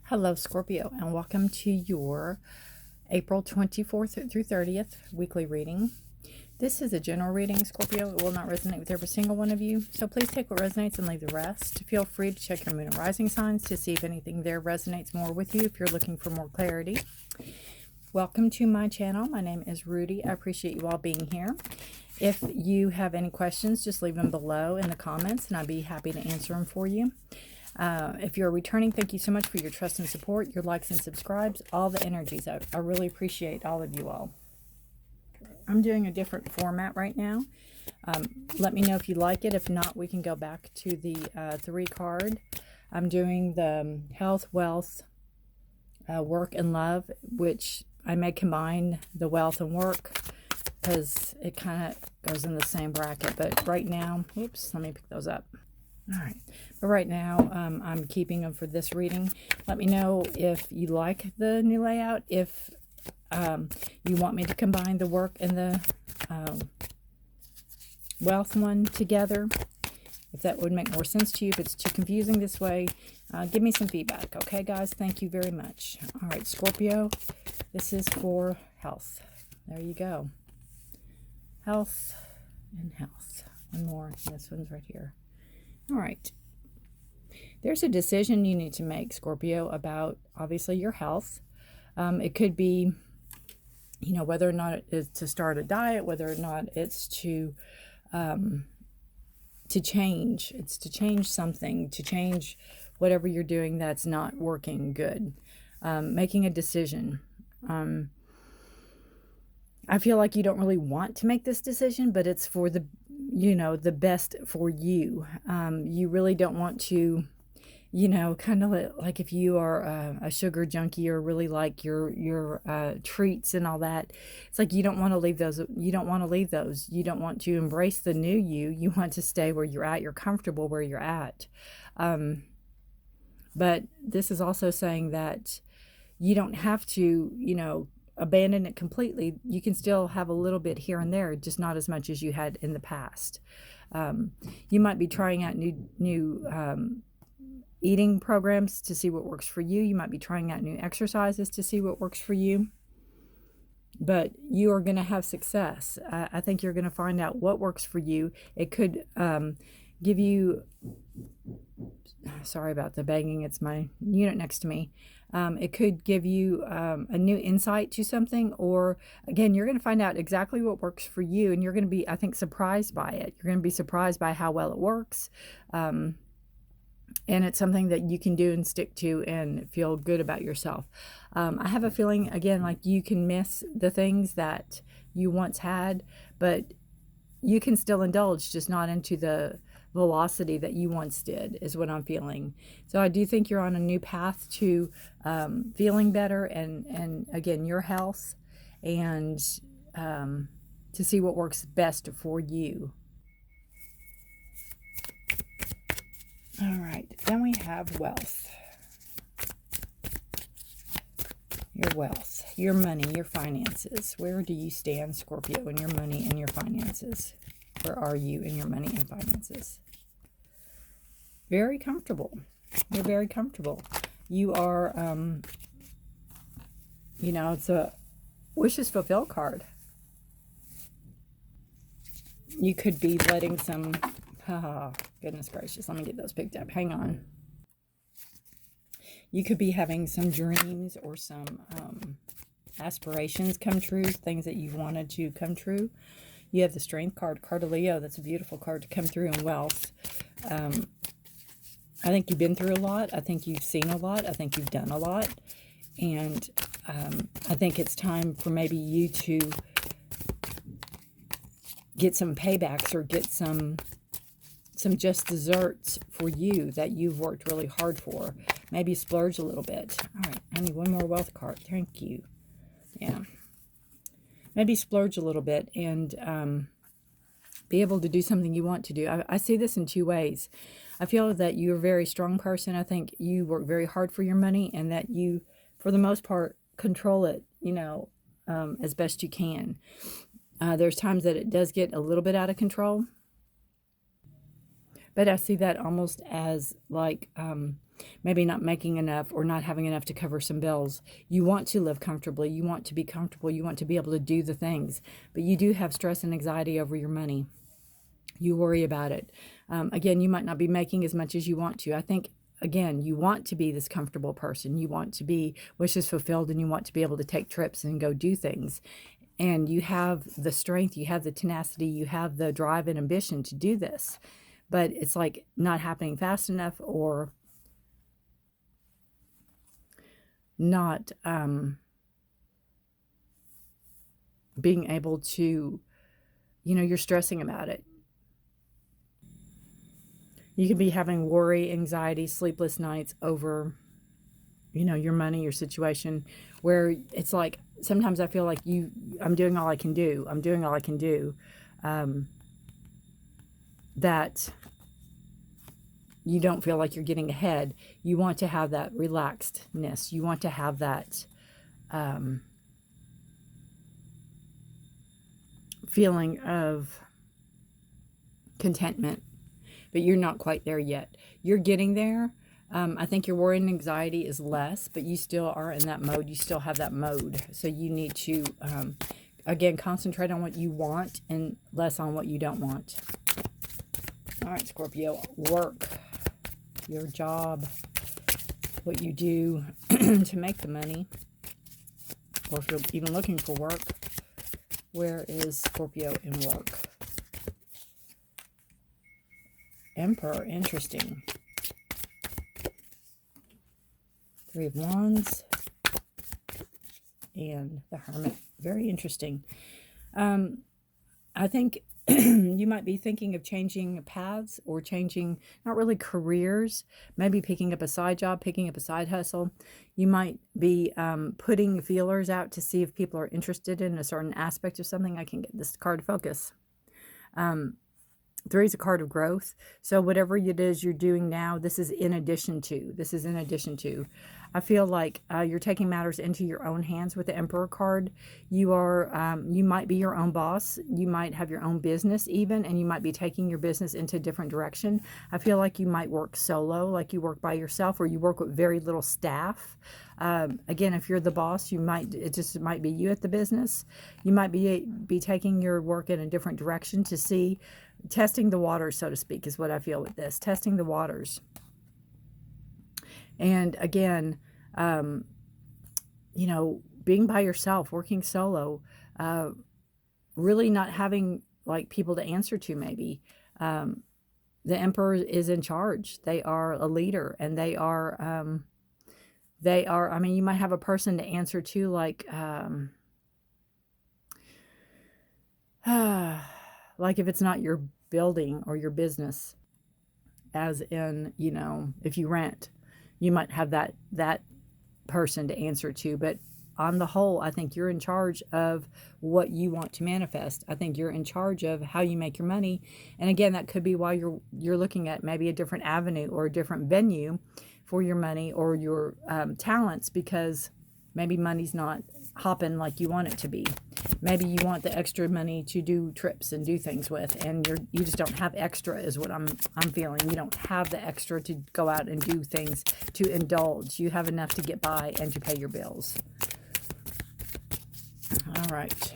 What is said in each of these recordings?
Hello, Scorpio, and welcome to your April 24th through 30th weekly reading. This is a general reading, Scorpio. It will not resonate with every single one of you, so please take what resonates and leave the rest. Feel free to check your moon and rising signs to see if anything there resonates more with you if you're looking for more clarity. Welcome to my channel. My name is Rudi. I appreciate you all being here. If you have any questions, just leave them below in the comments, and I'd be happy to answer them for you. If you're returning, thank you so much for your trust and support, your likes and subscribes, all the energies. I really appreciate all of you all. I'm doing a different format right now. Let me know if you like it. If not, we can go back to the 3 card. I'm doing the health, wealth, work, and love, which I may combine the wealth and work because it kind of goes in the same bracket. But right now, oops, let me pick those up. All right, but right now I'm keeping them for this reading. Let me know if you like the new layout, if you want me to combine the work and the wealth one together, if that would make more sense to you. If it's too confusing this way, give me some feedback. Okay, guys, thank you very much. All right, Scorpio, this is for health. There you go. Health and health. One more, and this one's right here. All right, there's a decision you need to make, Scorpio, about obviously your health. It could be, you know, whether or not it is to start a diet, whether or not it's to change. It's to change something, to change whatever you're doing that's not working good. Making a decision. I feel like you don't really want to make this decision, but it's for the, you know, the best for you. You really don't want to, you know, kind of like if you are a sugar junkie or really like your treats and all that, it's like you don't want to leave those. You don't want to leave those. You don't want to embrace the new you. You want to stay where you're at. You're comfortable where you're at. But this is also saying that you don't have to, you know, abandon it completely. You can still have a little bit here and there, just not as much as you had in the past. You might be trying out new eating programs to see what works for you. You might be trying out new exercises to see what works for you. But you are going to have success. I think you're going to find out what works for you. It could give you, sorry about the banging, it's my unit next to me. It could give you a new insight to something, or again, you're going to find out exactly what works for you, and you're going to be, I think, surprised by it. You're going to be surprised by how well it works. And it's something that you can do and stick to and feel good about yourself. I have a feeling, again, like you can miss the things that you once had, but you can still indulge, just not into the velocity that you once did, is what I'm feeling. So I do think you're on a new path to feeling better and again, your health, and to see what works best for you. All right, then we have wealth. Your wealth, your money, your finances. Where do you stand, Scorpio, in your money and your finances? Where are you in your money and finances? Very comfortable. You're very comfortable. You are, you know, it's a wishes fulfilled card. You could be letting some, goodness gracious, let me get those picked up. Hang on. You could be having some dreams or some aspirations come true, things that you've wanted to come true. You have the Strength card, card of Leo. That's a beautiful card to come through in wealth. I think you've been through a lot. I think you've seen a lot. I think you've done a lot. And I think it's time for maybe you to get some paybacks or get some just desserts for you that you've worked really hard for. Maybe splurge a little bit. All right, I need one more wealth card. Thank you. Yeah. Maybe splurge a little bit and be able to do something you want to do. I see this in 2 ways. I feel that you're a very strong person. I think you work very hard for your money, and that you, for the most part, control it, you know, as best you can. There's times that it does get a little bit out of control. But I see that almost as like maybe not making enough or not having enough to cover some bills. You want to live comfortably. You want to be comfortable. You want to be able to do the things. But you do have stress and anxiety over your money. You worry about it. Again, you might not be making as much as you want to. I think, again, you want to be this comfortable person. You want to be wishes fulfilled, and you want to be able to take trips and go do things. And you have the strength, you have the tenacity, you have the drive and ambition to do this. But it's like not happening fast enough, or not being able to, you're stressing about it. You could be having worry, anxiety, sleepless nights over, your money, your situation, where it's like, sometimes I feel like I'm doing all I can do. I'm doing all I can do. That you don't feel like you're getting ahead. You want to have that relaxedness. You want to have that feeling of contentment. But you're not quite there yet. You're getting there. I think your worry and anxiety is less, but you still are in that mode. You still have that mode. So you need to, again, concentrate on what you want and less on what you don't want. All right, Scorpio, work, your job, what you do to make the money, or if you're even looking for work. Where is Scorpio in work? Emperor, interesting. Three of Wands and the Hermit, very interesting. I think you might be thinking of changing paths, or changing, not really careers, maybe picking up a side job, picking up a side hustle. You might be putting feelers out to see if people are interested in a certain aspect of something. I can get this card to focus. Three is a card of growth. So whatever it is you're doing now, this is in addition to. This is in addition to. I feel like you're taking matters into your own hands with the Emperor card. You are, you might be your own boss. You might have your own business even, and you might be taking your business into a different direction. I feel like you might work solo, like you work by yourself, or you work with very little staff. Again, if you're the boss, it just might be you at the business. You might be taking your work in a different direction to see, testing the waters, so to speak, is what I feel with this. Testing the waters. And again, being by yourself, working solo, really not having like people to answer to maybe. The Emperor is in charge. They are a leader, and they are, I mean, you might have a person to answer to, like if it's not your building or your business, as in, if you rent, you might have that person to answer to. But on the whole, I think you're in charge of what you want to manifest. I think you're in charge of how you make your money. And again, that could be why you're looking at maybe a different avenue or a different venue for your money or your talents, because maybe money's not hopping like you want it to be. Maybe you want the extra money to do trips and do things with, and you just don't have extra, is what I'm feeling. You don't have the extra to go out and do things, to indulge. You have enough to get by and to pay your bills. All right.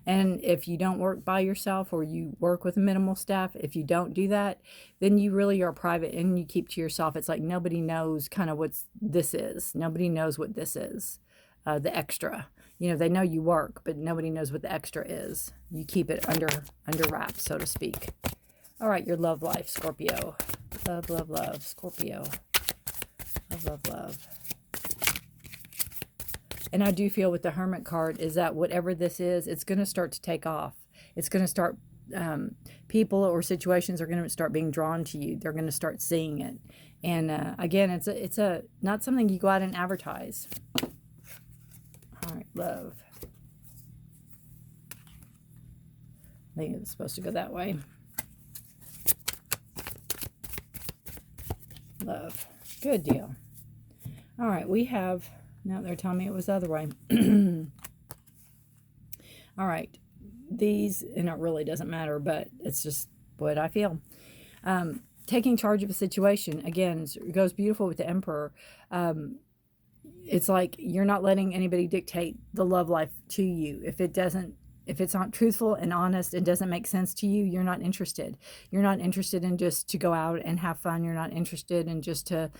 And if you don't work by yourself, or you work with minimal staff, if you don't do that, then you really are private and you keep to yourself. It's like nobody knows kind of what this is. Nobody knows what this is, the extra. They know you work, but nobody knows what the extra is. You keep it under wraps, so to speak. All right, your love life, Scorpio. Love, love, love, Scorpio. Love, love, love. And I do feel with the Hermit card is that whatever this is, it's going to start to take off. It's going to start, people or situations are going to start being drawn to you. They're going to start seeing it. And again, it's not something you go out and advertise. All right, love. I think it's supposed to go that way. Love. Good deal. All right, we have... Now they're telling me it was the other way. All right. These, and it really doesn't matter, but it's just what I feel. taking charge of a situation. Again, it goes beautiful with the Emperor. It's like you're not letting anybody dictate the love life to you. If it's not truthful and honest and doesn't make sense to you, you're not interested. You're not interested in just to go out and have fun. You're not interested in just to,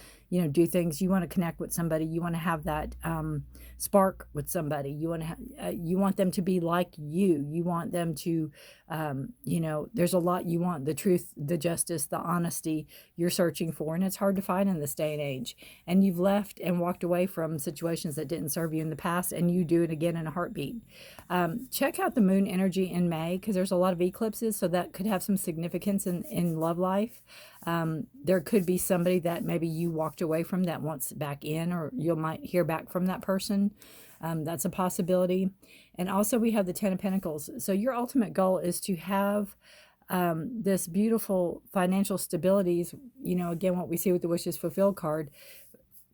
do things. You want to connect with somebody. You want to have that spark with somebody. You want to you want them to be like you. You want them to, there's a lot you want. The truth, the justice, the honesty you're searching for. And it's hard to find in this day and age. And you've left and walked away from situations that didn't serve you in the past, and you do it again in a heartbeat. Check out the moon energy in May, because there's a lot of eclipses, so that could have some significance in love life. There could be somebody that maybe you walked away from that wants back in, or you might hear back from that person. That's a possibility. And also we have the Ten of Pentacles. So your ultimate goal is to have this beautiful financial stabilities, again, what we see with the Wishes Fulfilled card,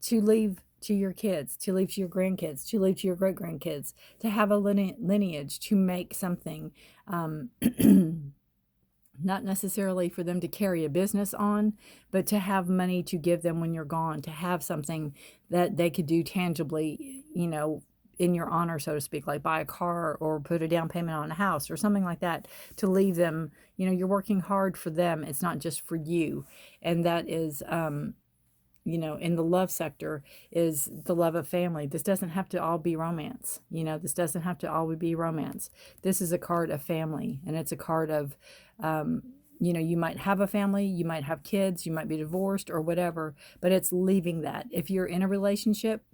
to leave to your kids, to leave to your grandkids, to leave to your great-grandkids, to have a lineage, to make something, not necessarily for them to carry a business on, but to have money to give them when you're gone, to have something that they could do tangibly, in your honor, so to speak, like buy a car or put a down payment on a house or something like that, to leave them, you're working hard for them. It's not just for you. And that is, in the love sector, is the love of family. This doesn't have to all be romance. This doesn't have to always be romance. This is a card of family, and it's a card of, you might have a family, you might have kids, you might be divorced or whatever, but it's leaving that. If you're in a relationship,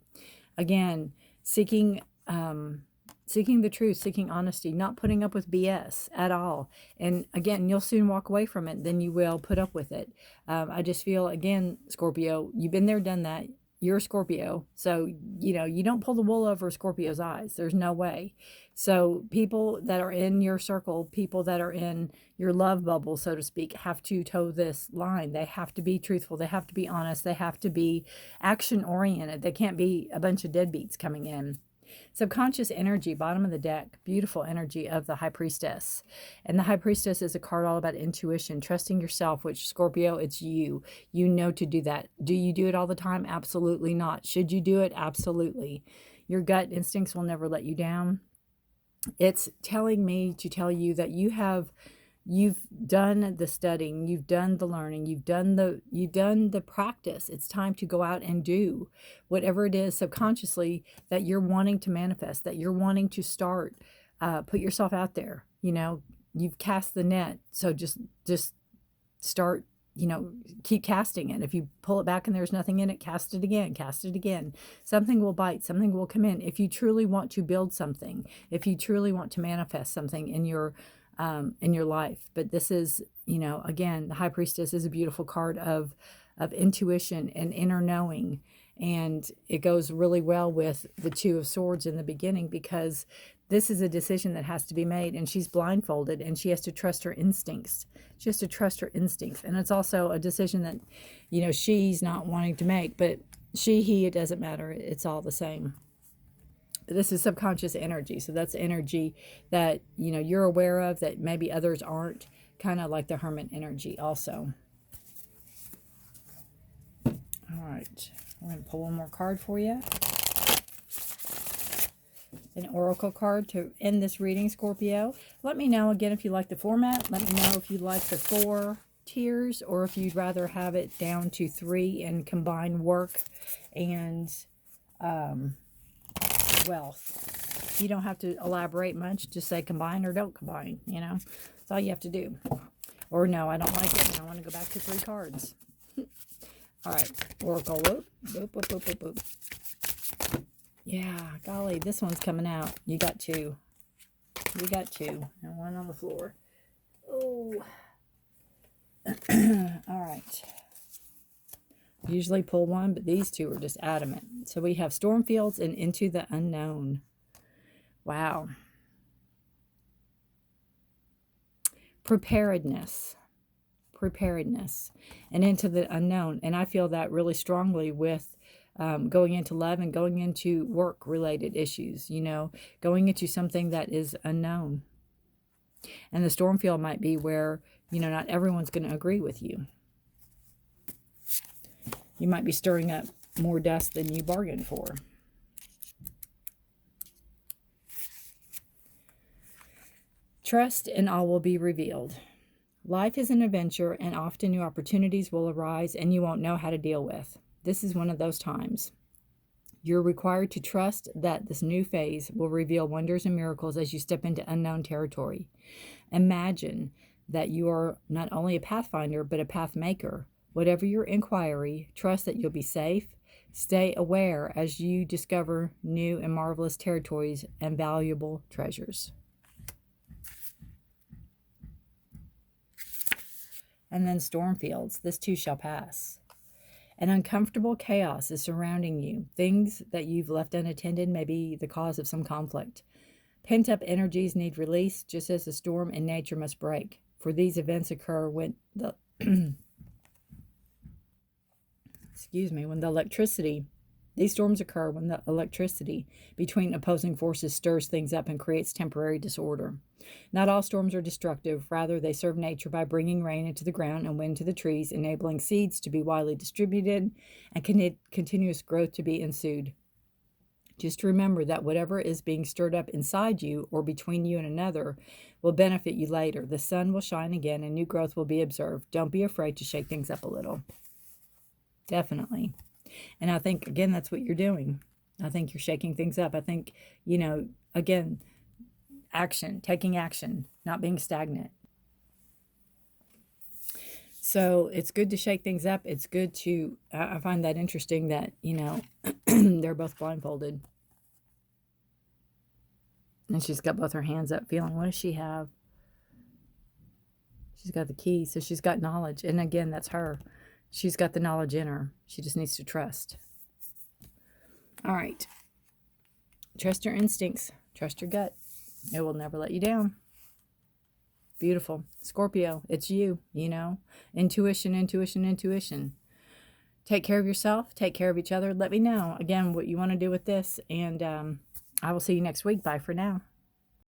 again, seeking the truth, seeking honesty, not putting up with BS at all. And again, you'll soon walk away from it than you will put up with it. I just feel, again, Scorpio, you've been there, done that. You're a Scorpio. So, you don't pull the wool over Scorpio's eyes. There's no way. So people that are in your circle, people that are in your love bubble, so to speak, have to toe this line. They have to be truthful. They have to be honest. They have to be action oriented. They can't be a bunch of deadbeats coming in. Subconscious energy, bottom of the deck, beautiful energy of the High Priestess. And the High Priestess is a card all about intuition, trusting yourself, which, Scorpio, it's you. You know to do that. Do you do it all the time? Absolutely not. Should you do it? Absolutely. Your gut instincts will never let you down. It's telling me to tell you that you've done the studying, you've done the learning, you've done the practice. It's time to go out and do whatever it is subconsciously that you're wanting to manifest, that you're wanting to start. Put yourself out there. You've cast the net, so just start. Keep casting it. If you pull it back and there's nothing in it, cast it again, cast it again. Something will bite, something will come in. If you truly want to build something, if you truly want to manifest something in your life. But this is, again, the High Priestess is a beautiful card of intuition and inner knowing. And it goes really well with the Two of Swords in the beginning, because this is a decision that has to be made, and she's blindfolded, and she has to trust her instincts. She has to trust her instincts. And it's also a decision that, she's not wanting to make, but he, it doesn't matter. It's all the same. This is subconscious energy. So that's energy that, you're aware of that maybe others aren't, kind of like the Hermit energy also. All right. We're going to pull one more card for you. An oracle card to end this reading, Scorpio. Let me know again if you like the format. Let me know if you like the 4 tiers, or if you'd rather have it down to 3 and combine work and wealth. You don't have to elaborate much. Just say combine or don't combine. That's all you have to do. Or no, I don't like it, and I want to go back to 3 cards. All right, oracle. Whoop, whoop, whoop, whoop, whoop, whoop. Yeah, golly, this one's coming out. You got 2. You got 2. And 1 on the floor. Oh. All right. Usually pull 1, but these 2 are just adamant. So we have Stormfields and Into the Unknown. Wow. Preparedness. And into the unknown. And I feel that really strongly with going into love and going into work-related issues, going into something that is unknown. And the Stormfield might be where, not everyone's going to agree with you. You might be stirring up more dust than you bargained for. Trust and all will be revealed. Life is an adventure, and often new opportunities will arise and you won't know how to deal with. This is one of those times. You're required to trust that this new phase will reveal wonders and miracles as you step into unknown territory. Imagine that you are not only a pathfinder, but a path maker. Whatever your inquiry, trust that you'll be safe. Stay aware as you discover new and marvelous territories and valuable treasures. And then storm fields. This too shall pass. An uncomfortable chaos is surrounding you. Things that you've left unattended may be the cause of some conflict. Pent-up energies need release, just as a storm in nature must break. For these events occur when the these storms occur when the electricity between opposing forces stirs things up and creates temporary disorder. Not all storms are destructive. Rather, they serve nature by bringing rain into the ground and wind to the trees, enabling seeds to be widely distributed and continuous growth to be ensued. Just remember that whatever is being stirred up inside you or between you and another will benefit you later. The sun will shine again and new growth will be observed. Don't be afraid to shake things up a little. Definitely. And I think, again, that's what you're doing. I think you're shaking things up. I think, again, action, taking action, not being stagnant. So it's good to shake things up. It's good to, I find that interesting that, they're both blindfolded. And she's got both her hands up feeling, what does she have? She's got the key, so she's got knowledge. And again, that's her. She's got the knowledge in her. She just needs to trust. All right. Trust your instincts. Trust your gut. It will never let you down. Beautiful. Scorpio, it's you, Intuition, intuition, intuition. Take care of yourself. Take care of each other. Let me know, again, what you want to do with this. And I will see you next week. Bye for now.